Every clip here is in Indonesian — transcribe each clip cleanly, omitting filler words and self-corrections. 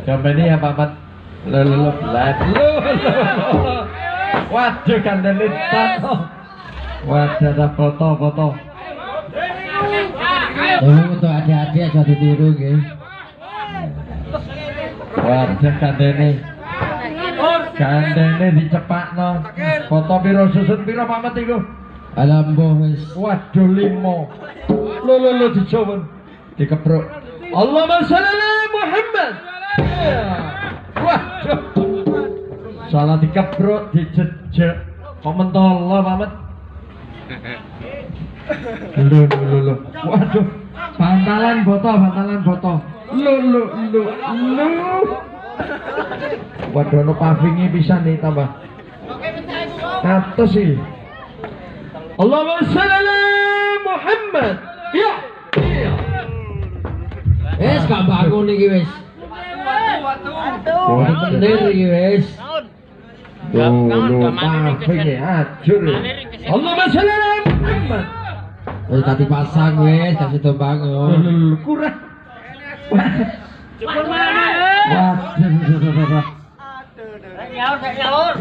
Coba ini ya paman. Waduh kan delitan. Waduh ada foto-foto. Untuk adik-adik aja ditiru gitu. Waduh kandene. Kandene dicepakno. Foto piro susun piro paman iku? Alambo wis. Waduh 5. Lo dicoba. Dikepruk. Allahumma sholli ala Muhammad. Waduh. Salah dikepruk, dijejek. Kok mentolo paman? Lu. Waduh. Bantalan foto. Lu. Waduh no pavingi bisa nih tambah. Atas sih. Allahumma sholli ala Muhammad. Ya. Wis gak bangun iki wis. Sendiri wes. Dulu maafin acur. Allahumma sholli ala Muhammad. Wes tadi pasang wes kasih bangun. Kurang. Cukup mana? Waduh. Ya.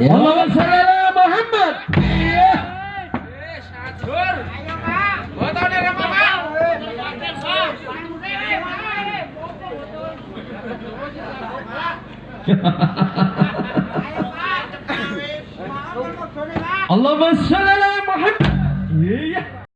Allahumma sholli ala Muhammad. Allahumma sholli